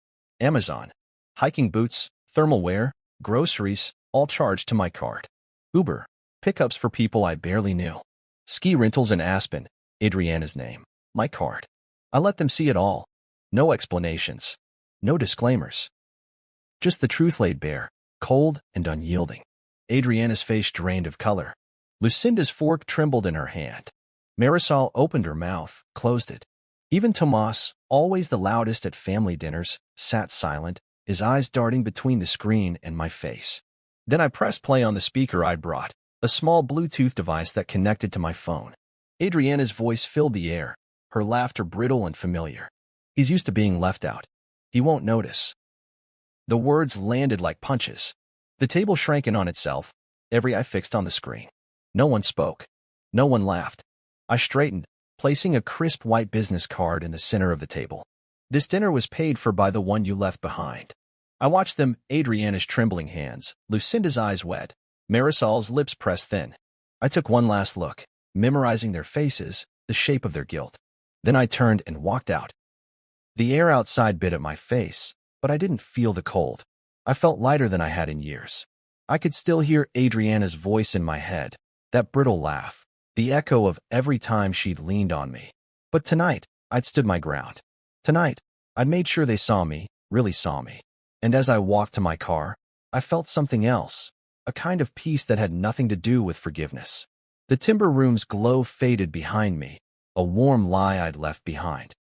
Amazon, hiking boots, thermal wear, groceries, all charged to my card. Uber, pickups for people I barely knew. Ski rentals in Aspen, Adriana's name, my card. I let them see it all. No explanations. No disclaimers. Just the truth laid bare, cold and unyielding. Adriana's face drained of color. Lucinda's fork trembled in her hand. Marisol opened her mouth, closed it. Even Tomas, always the loudest at family dinners, sat silent, his eyes darting between the screen and my face. Then I pressed play on the speaker I'd brought, a small Bluetooth device that connected to my phone. Adriana's voice filled the air, her laughter brittle and familiar. He's used to being left out. He won't notice. The words landed like punches. The table shrank in on itself, every eye fixed on the screen. No one spoke. No one laughed. I straightened, placing a crisp white business card in the center of the table. This dinner was paid for by the one you left behind. I watched them, Adriana's trembling hands, Lucinda's eyes wet, Marisol's lips pressed thin. I took one last look, memorizing their faces, the shape of their guilt. Then I turned and walked out. The air outside bit at my face, but I didn't feel the cold. I felt lighter than I had in years. I could still hear Adriana's voice in my head, that brittle laugh, the echo of every time she'd leaned on me. But tonight, I'd stood my ground. Tonight, I'd made sure they saw me, really saw me. And as I walked to my car, I felt something else, a kind of peace that had nothing to do with forgiveness. The timber room's glow faded behind me, a warm lie I'd left behind.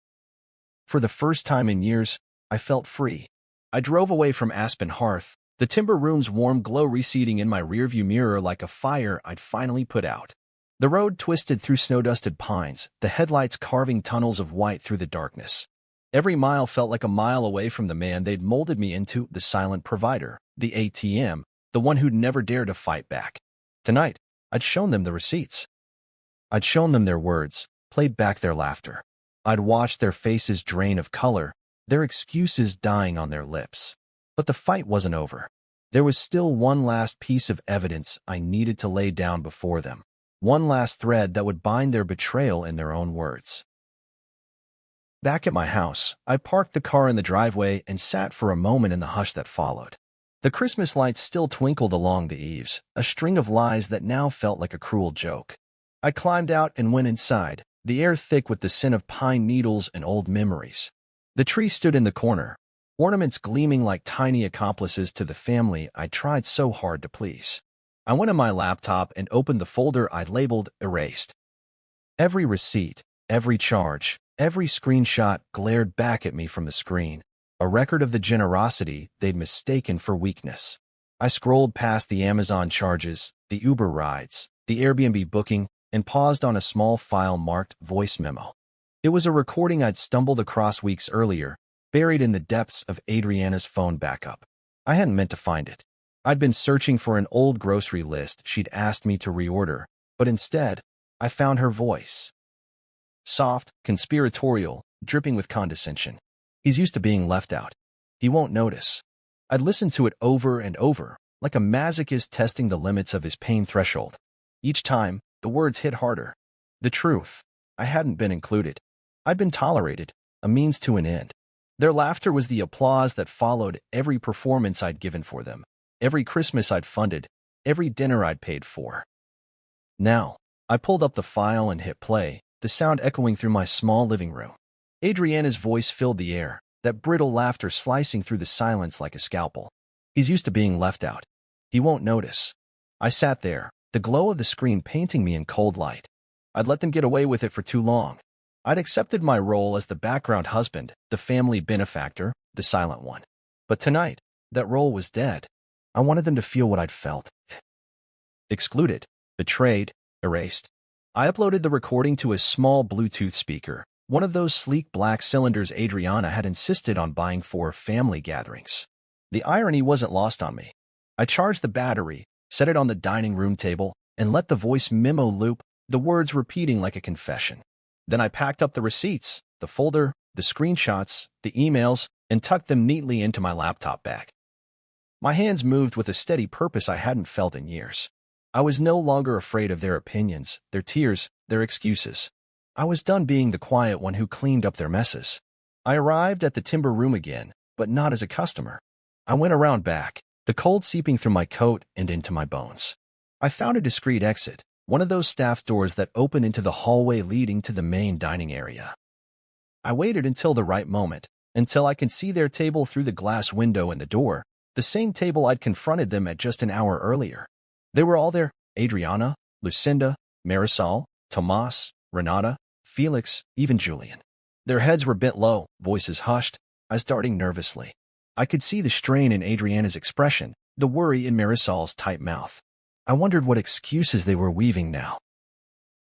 For the first time in years, I felt free. I drove away from Aspen Hearth, the timber room's warm glow receding in my rearview mirror like a fire I'd finally put out. The road twisted through snow-dusted pines, the headlights carving tunnels of white through the darkness. Every mile felt like a mile away from the man they'd molded me into, the silent provider, the ATM, the one who'd never dared to fight back. Tonight, I'd shown them the receipts. I'd shown them their words, played back their laughter. I'd watched their faces drain of color, their excuses dying on their lips. But the fight wasn't over. There was still one last piece of evidence I needed to lay down before them. One last thread that would bind their betrayal in their own words. Back at my house, I parked the car in the driveway and sat for a moment in the hush that followed. The Christmas lights still twinkled along the eaves, a string of lies that now felt like a cruel joke. I climbed out and went inside, the air thick with the scent of pine needles and old memories. The tree stood in the corner, ornaments gleaming like tiny accomplices to the family I tried so hard to please. I went on my laptop and opened the folder I'd labeled Erased. Every receipt, every charge, every screenshot glared back at me from the screen, a record of the generosity they'd mistaken for weakness. I scrolled past the Amazon charges, the Uber rides, the Airbnb booking, and paused on a small file marked voice memo. It was a recording I'd stumbled across weeks earlier, buried in the depths of Adriana's phone backup. I hadn't meant to find it. I'd been searching for an old grocery list she'd asked me to reorder, but instead, I found her voice. Soft, conspiratorial, dripping with condescension. He's used to being left out. He won't notice. I'd listened to it over and over, like a masochist testing the limits of his pain threshold. Each time, the words hit harder. The truth. I hadn't been included. I'd been tolerated, a means to an end. Their laughter was the applause that followed every performance I'd given for them, every Christmas I'd funded, every dinner I'd paid for. Now, I pulled up the file and hit play, the sound echoing through my small living room. Adriana's voice filled the air, that brittle laughter slicing through the silence like a scalpel. He's used to being left out. He won't notice. I sat there, the glow of the screen painting me in cold light. I'd let them get away with it for too long. I'd accepted my role as the background husband, the family benefactor, the silent one. But tonight, that role was dead. I wanted them to feel what I'd felt. Excluded, betrayed, erased. I uploaded the recording to a small Bluetooth speaker, one of those sleek black cylinders Adriana had insisted on buying for family gatherings. The irony wasn't lost on me. I charged the battery, set it on the dining room table, and let the voice memo loop, the words repeating like a confession. Then I packed up the receipts, the folder, the screenshots, the emails, and tucked them neatly into my laptop bag. My hands moved with a steady purpose I hadn't felt in years. I was no longer afraid of their opinions, their tears, their excuses. I was done being the quiet one who cleaned up their messes. I arrived at the timber room again, but not as a customer. I went around back, the cold seeping through my coat and into my bones. I found a discreet exit, one of those staff doors that open into the hallway leading to the main dining area. I waited until the right moment, until I could see their table through the glass window in the door, the same table I'd confronted them at just an hour earlier. They were all there: Adriana, Lucinda, Marisol, Tomas, Renata, Felix, even Julian. Their heads were bent low, voices hushed, eyes darting nervously. I could see the strain in Adriana's expression, the worry in Marisol's tight mouth. I wondered what excuses they were weaving now.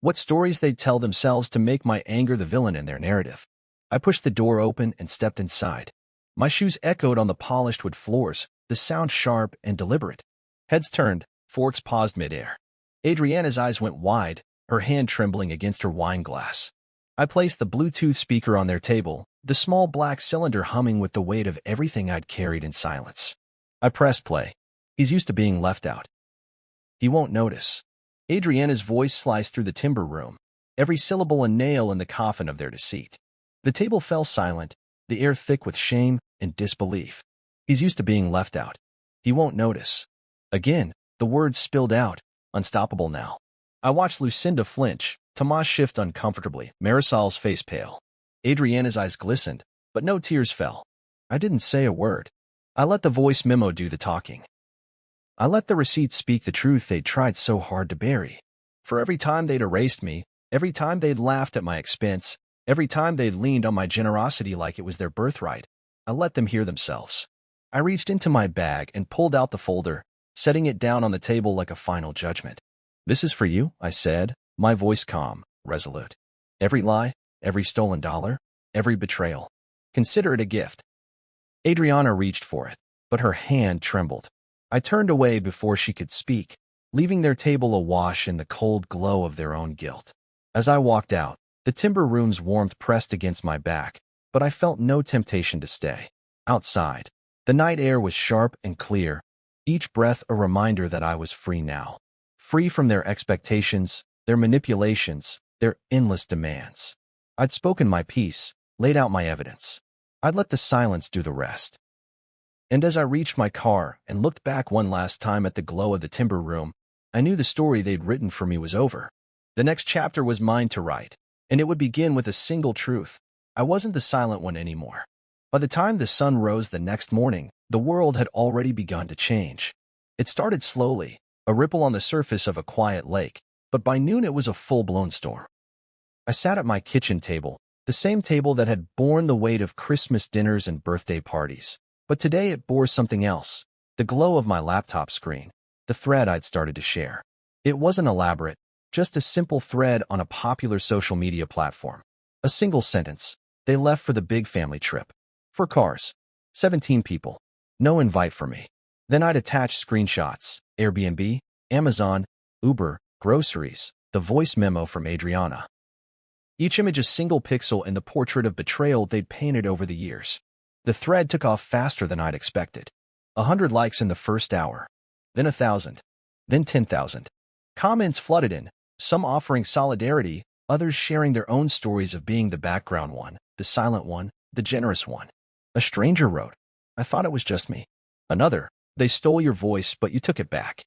What stories they'd tell themselves to make my anger the villain in their narrative. I pushed the door open and stepped inside. My shoes echoed on the polished wood floors, the sound sharp and deliberate. Heads turned, forks paused midair. Adriana's eyes went wide, her hand trembling against her wine glass. I placed the Bluetooth speaker on their table, the small black cylinder humming with the weight of everything I'd carried in silence. I pressed play. He's used to being left out. He won't notice. Adriana's voice sliced through the timber room, every syllable a nail in the coffin of their deceit. The table fell silent, the air thick with shame and disbelief. He's used to being left out. He won't notice. Again, the words spilled out, unstoppable now. I watched Lucinda flinch, Tomas shift uncomfortably, Marisol's face pale. Adriana's eyes glistened, but no tears fell. I didn't say a word. I let the voice memo do the talking. I let the receipts speak the truth they'd tried so hard to bury. For every time they'd erased me, every time they'd laughed at my expense, every time they'd leaned on my generosity like it was their birthright, I let them hear themselves. I reached into my bag and pulled out the folder, setting it down on the table like a final judgment. "This is for you," I said, my voice calm, resolute. "Every lie, every stolen dollar, every betrayal. Consider it a gift." Adriana reached for it, but her hand trembled. I turned away before she could speak, leaving their table awash in the cold glow of their own guilt. As I walked out, the timber room's warmth pressed against my back, but I felt no temptation to stay. Outside, the night air was sharp and clear, each breath a reminder that I was free now. Free from their expectations, their manipulations, their endless demands. I'd spoken my piece, laid out my evidence. I'd let the silence do the rest. And as I reached my car and looked back one last time at the glow of the timber room, I knew the story they'd written for me was over. The next chapter was mine to write, and it would begin with a single truth. I wasn't the silent one anymore. By the time the sun rose the next morning, the world had already begun to change. It started slowly, a ripple on the surface of a quiet lake, but by noon it was a full-blown storm. I sat at my kitchen table, the same table that had borne the weight of Christmas dinners and birthday parties. But today it bore something else, the glow of my laptop screen, the thread I'd started to share. It wasn't elaborate, just a simple thread on a popular social media platform. A single sentence. They left for the big family trip. 4 cars. 17 people. No invite for me. Then I'd attach screenshots, Airbnb, Amazon, Uber, groceries, the voice memo from Adriana. Each image a single pixel in the portrait of betrayal they'd painted over the years. The thread took off faster than I'd expected. 100 likes in the first hour. Then 1,000. Then 10,000. Comments flooded in, some offering solidarity, others sharing their own stories of being the background one, the silent one, the generous one. A stranger wrote, "I thought it was just me." Another, "They stole your voice, but you took it back."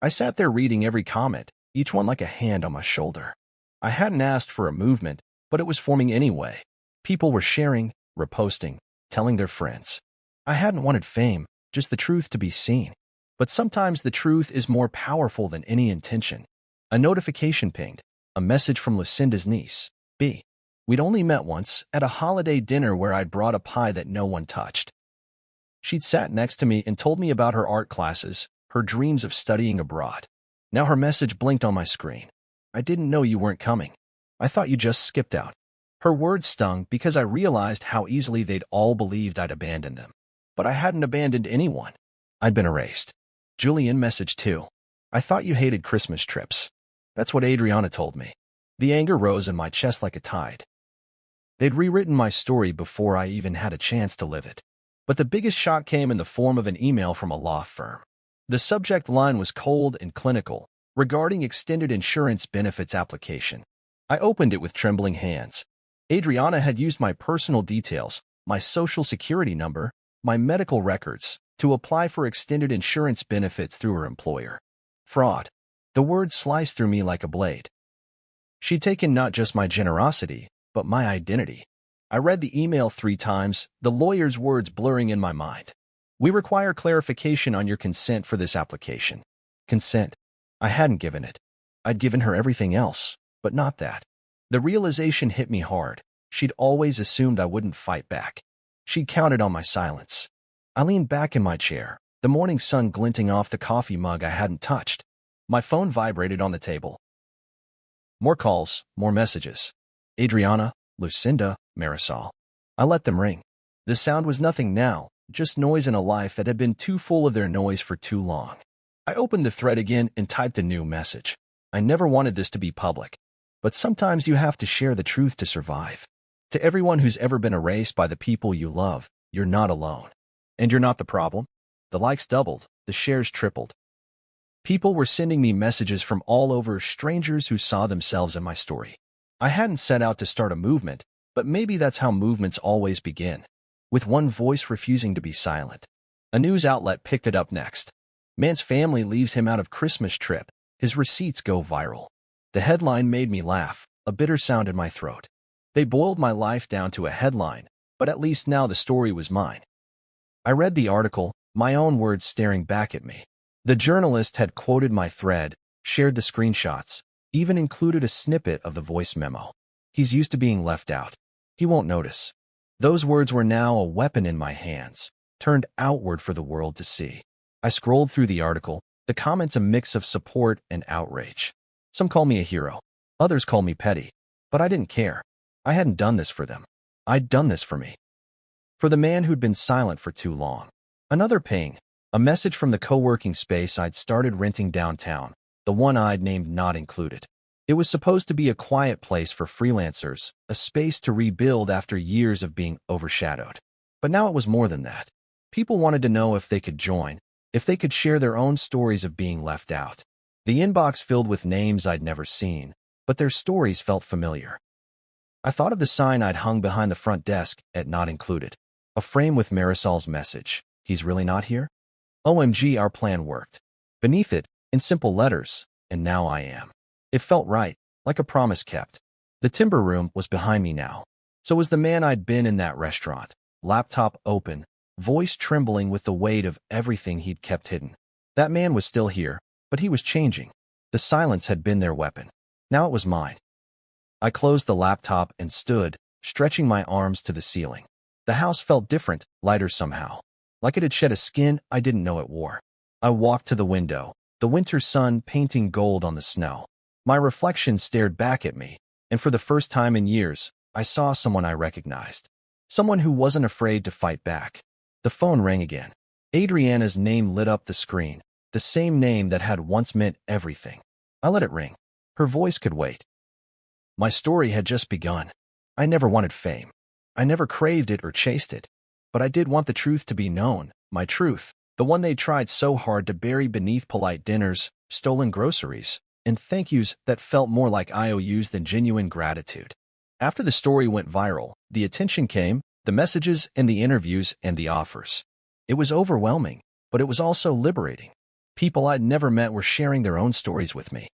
I sat there reading every comment, each one like a hand on my shoulder. I hadn't asked for a movement, but it was forming anyway. People were sharing, reposting, telling their friends. I hadn't wanted fame, just the truth to be seen. But sometimes the truth is more powerful than any intention. A notification pinged, a message from Lucinda's niece, B. We'd only met once, at a holiday dinner where I'd brought a pie that no one touched. She'd sat next to me and told me about her art classes, her dreams of studying abroad. Now her message blinked on my screen. "I didn't know you weren't coming. I thought you just skipped out." Her words stung because I realized how easily they'd all believed I'd abandoned them. But I hadn't abandoned anyone. I'd been erased. Julian messaged too. "I thought you hated Christmas trips." That's what Adriana told me. The anger rose in my chest like a tide. They'd rewritten my story before I even had a chance to live it. But the biggest shock came in the form of an email from a law firm. The subject line was cold and clinical, regarding extended insurance benefits application. I opened it with trembling hands. Adriana had used my personal details, my social security number, my medical records, to apply for extended insurance benefits through her employer. Fraud. The word sliced through me like a blade. She'd taken not just my generosity, but my identity. I read the email 3 times, the lawyer's words blurring in my mind. "We require clarification on your consent for this application." Consent. I hadn't given it. I'd given her everything else, but not that. The realization hit me hard. She'd always assumed I wouldn't fight back. She'd counted on my silence. I leaned back in my chair, the morning sun glinting off the coffee mug I hadn't touched. My phone vibrated on the table. More calls, more messages. Adriana, Lucinda, Marisol. I let them ring. The sound was nothing now, just noise in a life that had been too full of their noise for too long. I opened the thread again and typed a new message. I never wanted this to be public, but sometimes you have to share the truth to survive. To everyone who's ever been erased by the people you love, you're not alone. And you're not the problem. The likes doubled, the shares tripled. People were sending me messages from all over, strangers who saw themselves in my story. I hadn't set out to start a movement, but maybe that's how movements always begin, with one voice refusing to be silent. A news outlet picked it up next. Man's family leaves him out of Christmas trip. His receipts go viral. The headline made me laugh, a bitter sound in my throat. They boiled my life down to a headline, but at least now the story was mine. I read the article, my own words staring back at me. The journalist had quoted my thread, shared the screenshots, even included a snippet of the voice memo. He's used to being left out. He won't notice. Those words were now a weapon in my hands, turned outward for the world to see. I scrolled through the article, the comments a mix of support and outrage. Some call me a hero. Others call me petty. But I didn't care. I hadn't done this for them. I'd done this for me. For the man who'd been silent for too long. Another ping. A message from the co-working space I'd started renting downtown, the one I'd named Not Included. It was supposed to be a quiet place for freelancers, a space to rebuild after years of being overshadowed. But now it was more than that. People wanted to know if they could join, if they could share their own stories of being left out. The inbox filled with names I'd never seen, but their stories felt familiar. I thought of the sign I'd hung behind the front desk at Not Included, a frame with Marisol's message, "He's really not here?" OMG, our plan worked. Beneath it, in simple letters, "And now I am." It felt right, like a promise kept. The timber room was behind me now. So was the man I'd been in that restaurant, laptop open, voice trembling with the weight of everything he'd kept hidden. That man was still here, but he was changing. The silence had been their weapon. Now it was mine. I closed the laptop and stood, stretching my arms to the ceiling. The house felt different, lighter somehow. like it had shed a skin I didn't know it wore. I walked to the window, the winter sun painting gold on the snow. My reflection stared back at me, and for the first time in years, I saw someone I recognized. Someone who wasn't afraid to fight back. The phone rang again. Adriana's name lit up the screen, the same name that had once meant everything. I let it ring. Her voice could wait. My story had just begun. I never wanted fame. I never craved it or chased it. But I did want the truth to be known, my truth, the one they tried so hard to bury beneath polite dinners, stolen groceries, and thank yous that felt more like IOUs than genuine gratitude. After the story went viral, the attention came, the messages and the interviews and the offers. It was overwhelming, but it was also liberating. People I'd never met were sharing their own stories with me.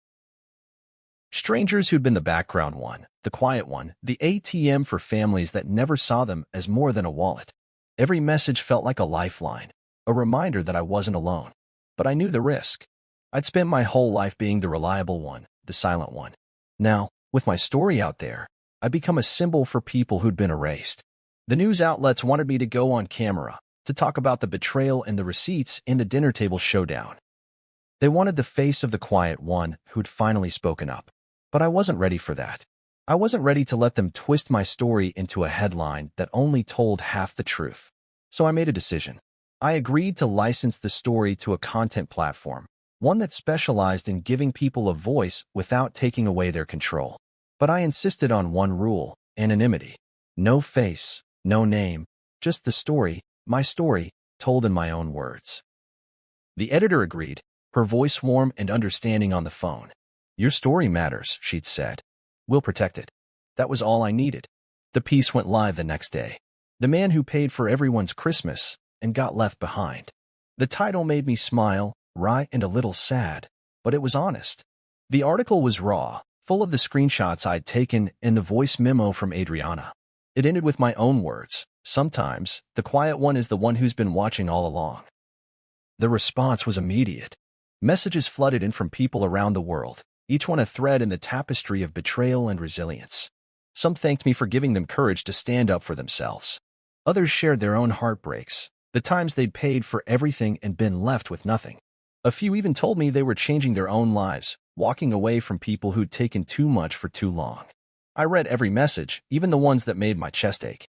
Strangers who'd been the background one, the quiet one, the ATM for families that never saw them as more than a wallet. Every message felt like a lifeline, a reminder that I wasn't alone. But I knew the risk. I'd spent my whole life being the reliable one, the silent one. Now, with my story out there, I'd become a symbol for people who'd been erased. The news outlets wanted me to go on camera, to talk about the betrayal and the receipts in the dinner table showdown. They wanted the face of the quiet one who'd finally spoken up. But I wasn't ready for that. I wasn't ready to let them twist my story into a headline that only told half the truth. So I made a decision. I agreed to license the story to a content platform, one that specialized in giving people a voice without taking away their control. But I insisted on one rule: anonymity. No face, no name, just the story, my story, told in my own words. The editor agreed, her voice warm and understanding on the phone. "Your story matters," she'd said. "We'll protect it." That was all I needed. The piece went live the next day. The man who paid for everyone's Christmas and got left behind. The title made me smile, wry and a little sad, but it was honest. The article was raw, full of the screenshots I'd taken and the voice memo from Adriana. It ended with my own words: "Sometimes, the quiet one is the one who's been watching all along." The response was immediate. Messages flooded in from people around the world, each one a thread in the tapestry of betrayal and resilience. Some thanked me for giving them courage to stand up for themselves. Others shared their own heartbreaks, the times they'd paid for everything and been left with nothing. A few even told me they were changing their own lives, walking away from people who'd taken too much for too long. I read every message, even the ones that made my chest ache.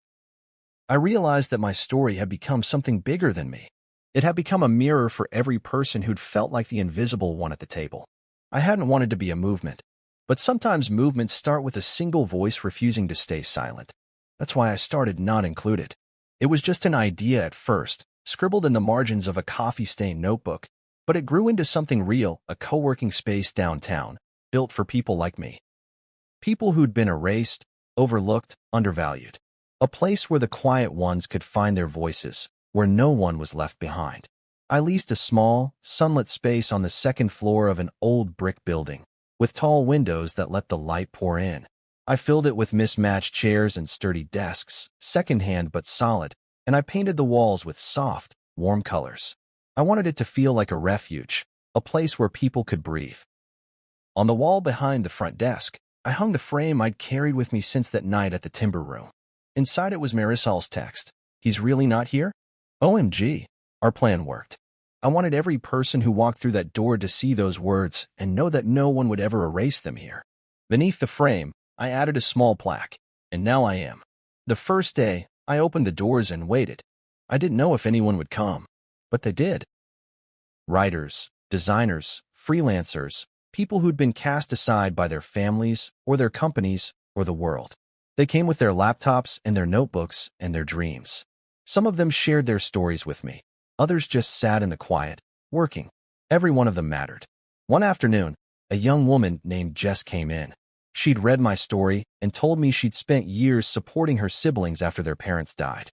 I realized that my story had become something bigger than me. It had become a mirror for every person who'd felt like the invisible one at the table. I hadn't wanted to be a movement, but sometimes movements start with a single voice refusing to stay silent. That's why I started Not Included. It was just an idea at first, scribbled in the margins of a coffee-stained notebook, but it grew into something real, a co-working space downtown, built for people like me. People who'd been erased, overlooked, undervalued. A place where the quiet ones could find their voices, where no one was left behind. I leased a small, sunlit space on the second floor of an old brick building, with tall windows that let the light pour in. I filled it with mismatched chairs and sturdy desks, secondhand but solid, and I painted the walls with soft, warm colors. I wanted it to feel like a refuge, a place where people could breathe. On the wall behind the front desk, I hung the frame I'd carried with me since that night at the Timber Room. Inside it was Marisol's text: "He's really not here?" OMG, our plan worked. I wanted every person who walked through that door to see those words and know that no one would ever erase them here. Beneath the frame, I added a small plaque, "And now I am." The first day, I opened the doors and waited. I didn't know if anyone would come, but they did. Writers, designers, freelancers, people who'd been cast aside by their families or their companies or the world. They came with their laptops and their notebooks and their dreams. Some of them shared their stories with me. Others just sat in the quiet, working. Every one of them mattered. One afternoon, a young woman named Jess came in. She'd read my story and told me she'd spent years supporting her siblings after their parents died.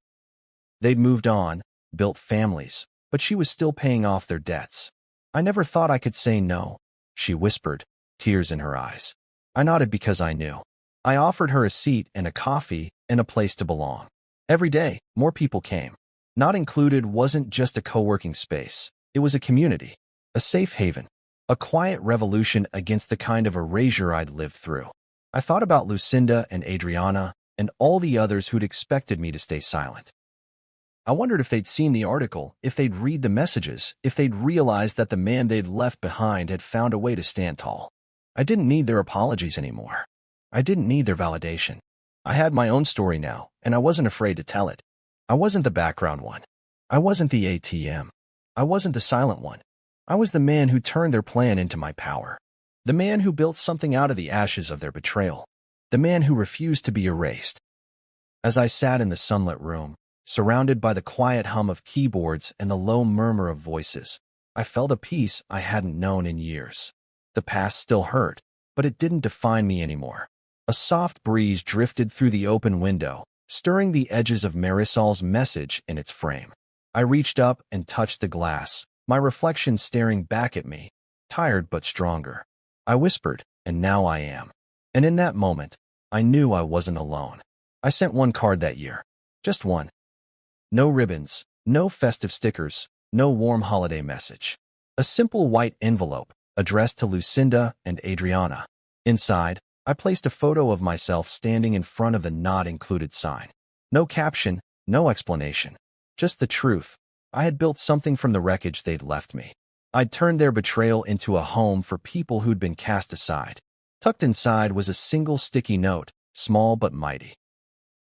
They'd moved on, built families, but she was still paying off their debts. "I never thought I could say no," she whispered, tears in her eyes. I nodded because I knew. I offered her a seat and a coffee and a place to belong. Every day, more people came. Not Included wasn't just a co-working space. It was a community, a safe haven, a quiet revolution against the kind of erasure I'd lived through. I thought about Lucinda and Adriana and all the others who'd expected me to stay silent. I wondered if they'd seen the article, if they'd read the messages, if they'd realized that the man they'd left behind had found a way to stand tall. I didn't need their apologies anymore. I didn't need their validation. I had my own story now, and I wasn't afraid to tell it. I wasn't the background one. I wasn't the ATM. I wasn't the silent one. I was the man who turned their plan into my power. The man who built something out of the ashes of their betrayal. The man who refused to be erased. As I sat in the sunlit room, surrounded by the quiet hum of keyboards and the low murmur of voices, I felt a peace I hadn't known in years. The past still hurt, but it didn't define me anymore. A soft breeze drifted through the open window, stirring the edges of Marisol's message in its frame. I reached up and touched the glass, my reflection staring back at me, tired but stronger. I whispered, "And now I am." And in that moment, I knew I wasn't alone. I sent one card that year. Just one. No ribbons, no festive stickers, no warm holiday message. A simple white envelope, addressed to Lucinda and Adriana. Inside, I placed a photo of myself standing in front of the not included sign. No caption, no explanation. Just the truth. I had built something from the wreckage they'd left me. I'd turned their betrayal into a home for people who'd been cast aside. Tucked inside was a single sticky note, small but mighty.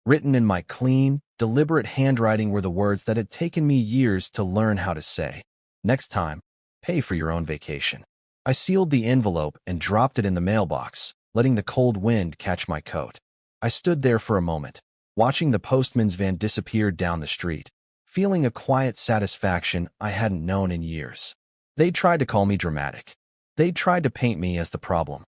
Written in my clean, deliberate handwriting were the words that had taken me years to learn how to say. Next time, pay for your own vacation. I sealed the envelope and dropped it in the mailbox, letting the cold wind catch my coat. I stood there for a moment, watching the postman's van disappear down the street, feeling a quiet satisfaction I hadn't known in years. They'd tried to call me dramatic. They'd tried to paint me as the problem.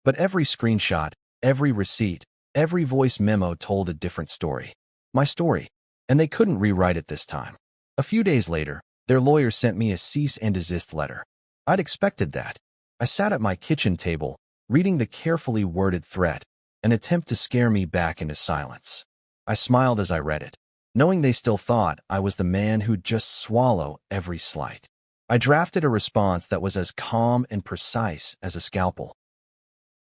But every screenshot, every receipt, every voice memo told a different story. My story. And they couldn't rewrite it this time. A few days later, their lawyer sent me a cease and desist letter. I'd expected that. I sat at my kitchen table, reading the carefully worded threat, an attempt to scare me back into silence. I smiled as I read it, knowing they still thought I was the man who'd just swallow every slight. I drafted a response that was as calm and precise as a scalpel.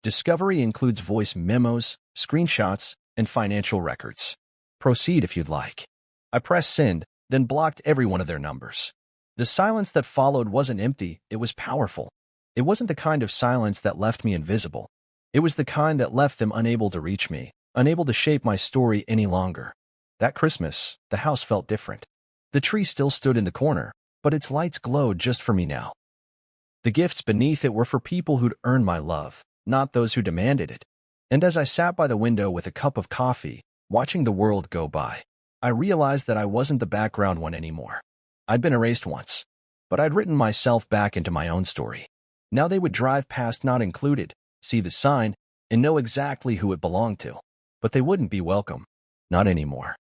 Discovery includes voice memos, screenshots, and financial records. Proceed if you'd like. I pressed send, then blocked every one of their numbers. The silence that followed wasn't empty, it was powerful. It wasn't the kind of silence that left me invisible. It was the kind that left them unable to reach me, unable to shape my story any longer. That Christmas, the house felt different. The tree still stood in the corner, but its lights glowed just for me now. The gifts beneath it were for people who'd earned my love, not those who demanded it. And as I sat by the window with a cup of coffee, watching the world go by, I realized that I wasn't the background one anymore. I'd been erased once, but I'd written myself back into my own story. Now they would drive past not included, see the sign, and know exactly who it belonged to. But they wouldn't be welcome. Not anymore.